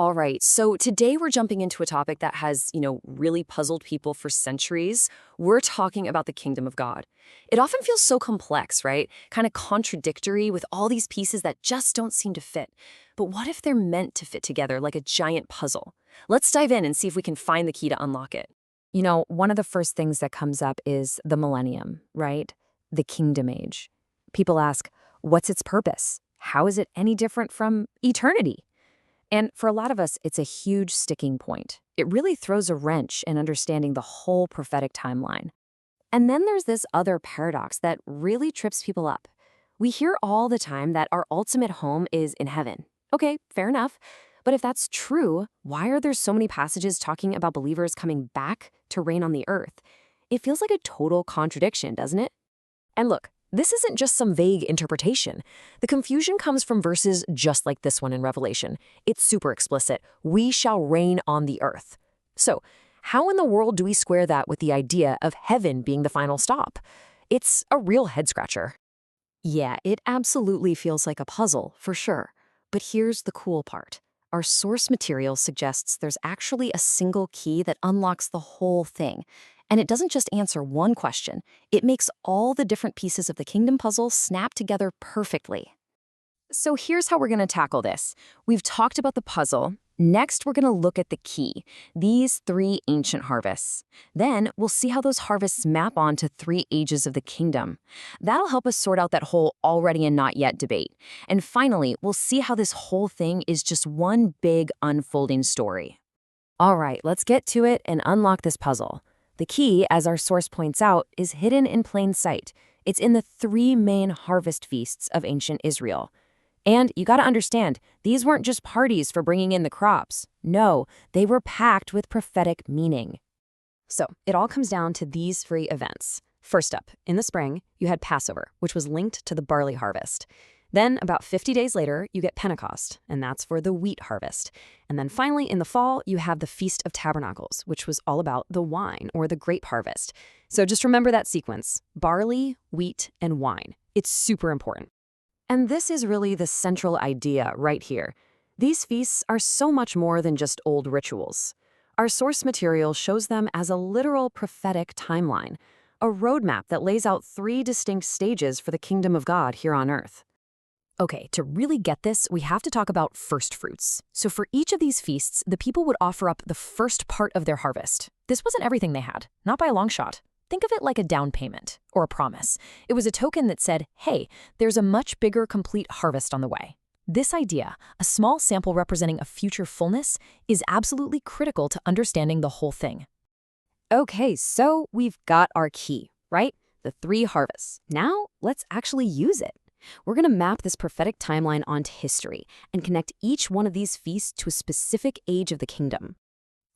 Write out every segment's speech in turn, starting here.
All right, so today we're jumping into a topic that has, really puzzled people for centuries. We're talking about the kingdom of God. It often feels so complex, right? Kind of contradictory with all these pieces that just don't seem to fit. But what if they're meant to fit together like a giant puzzle? Let's dive in and see if we can find the key to unlock it. One of the first things that comes up is the millennium, right? The kingdom age. People ask, what's its purpose? How is it any different from eternity? And for a lot of us, it's a huge sticking point. It really throws a wrench in understanding the whole prophetic timeline. And then there's this other paradox that really trips people up. We hear all the time that our ultimate home is in heaven. Okay, fair enough. But if that's true, why are there so many passages talking about believers coming back to reign on the earth? It feels like a total contradiction, doesn't it? And look, this isn't just some vague interpretation. The confusion comes from verses just like this one in Revelation. It's super explicit. We shall reign on the earth. So, how in the world do we square that with the idea of heaven being the final stop? It's a real head-scratcher. Yeah, it absolutely feels like a puzzle, for sure. But here's the cool part. Our source material suggests there's actually a single key that unlocks the whole thing. And it doesn't just answer one question. It makes all the different pieces of the kingdom puzzle snap together perfectly. So here's how we're going to tackle this. We've talked about the puzzle. Next, we're going to look at the key, these three ancient harvests. Then we'll see how those harvests map onto three ages of the kingdom. That'll help us sort out that whole already and not yet debate. And finally, we'll see how this whole thing is just one big unfolding story. All right, let's get to it and unlock this puzzle. The key, as our source points out, is hidden in plain sight. It's in the three main harvest feasts of ancient Israel. And you gotta understand, these weren't just parties for bringing in the crops. No, they were packed with prophetic meaning. So it all comes down to these three events. First up, in the spring, you had Passover, which was linked to the barley harvest. Then, about 50 days later, you get Pentecost, and that's for the wheat harvest. And then finally, in the fall, you have the Feast of Tabernacles, which was all about the wine, or the grape harvest. So just remember that sequence: barley, wheat, and wine. It's super important. And this is really the central idea right here. These feasts are so much more than just old rituals. Our source material shows them as a literal prophetic timeline, a roadmap that lays out three distinct stages for the kingdom of God here on earth. Okay, to really get this, we have to talk about first fruits. So for each of these feasts, the people would offer up the first part of their harvest. This wasn't everything they had, not by a long shot. Think of it like a down payment, or a promise. It was a token that said, hey, there's a much bigger complete harvest on the way. This idea, a small sample representing a future fullness, is absolutely critical to understanding the whole thing. Okay, so we've got our key, right? The three harvests. Now, let's actually use it. We're going to map this prophetic timeline onto history and connect each one of these feasts to a specific age of the kingdom.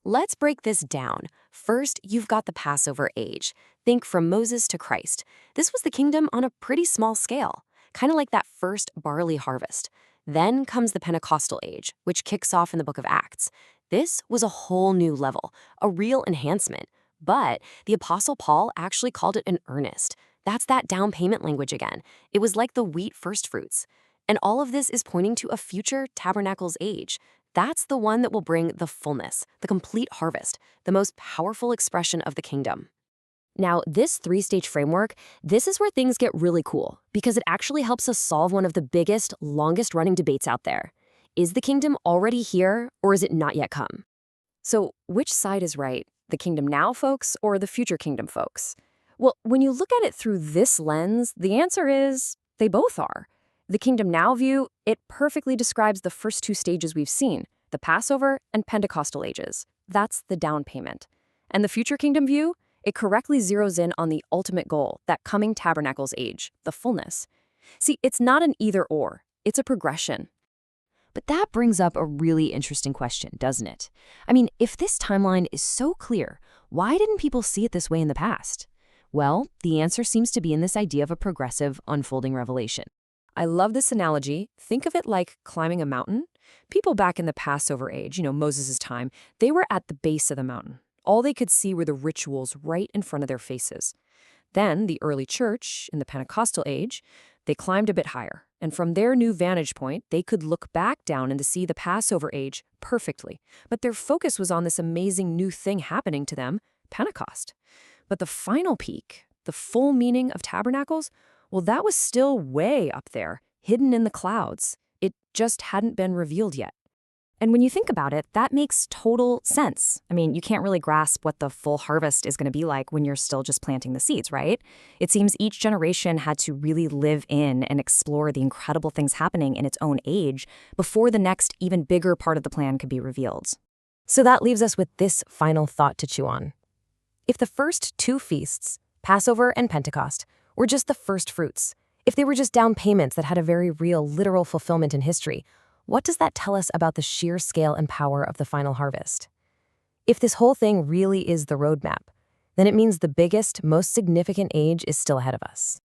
Let's break this down. First, you've got the Passover age. Think from Moses to Christ. This was the kingdom on a pretty small scale, kind of like that first barley harvest. Then comes the Pentecostal age, which kicks off in the book of Acts. This was a whole new level, a real enhancement. But the Apostle Paul actually called it an earnest. That's that down payment language again. It was like the wheat first fruits. And all of this is pointing to a future tabernacles age. That's the one that will bring the fullness, the complete harvest, the most powerful expression of the kingdom. Now, this three-stage framework, this is where things get really cool, because it actually helps us solve one of the biggest, longest-running debates out there. Is the kingdom already here, or is it not yet come? So, which side is right? The kingdom now folks, or the future kingdom folks? Well, when you look at it through this lens, the answer is they both are. The kingdom now view, it perfectly describes the first two stages we've seen, the Passover and Pentecostal ages. That's the down payment. And the future kingdom view, it correctly zeroes in on the ultimate goal, that coming tabernacles age, the fullness. See, it's not an either-or, it's a progression. But that brings up a really interesting question, doesn't it? I mean, if this timeline is so clear, why didn't people see it this way in the past? Well, the answer seems to be in this idea of a progressive, unfolding revelation. I love this analogy. Think of it like climbing a mountain. People back in the Passover age, Moses' time, they were at the base of the mountain. All they could see were the rituals right in front of their faces. Then, the early church, in the Pentecostal age, they climbed a bit higher. And from their new vantage point, they could look back down and to see the Passover age perfectly. But their focus was on this amazing new thing happening to them, Pentecost. But the final peak, the full meaning of tabernacles, well, that was still way up there, hidden in the clouds. It just hadn't been revealed yet. And when you think about it, that makes total sense. I mean, you can't really grasp what the full harvest is going to be like when you're still just planting the seeds, right? It seems each generation had to really live in and explore the incredible things happening in its own age before the next, even bigger part of the plan could be revealed. So that leaves us with this final thought to chew on. If the first two feasts, Passover and Pentecost, were just the first fruits, if they were just down payments that had a very real, literal fulfillment in history, what does that tell us about the sheer scale and power of the final harvest? If this whole thing really is the roadmap, then it means the biggest, most significant age is still ahead of us.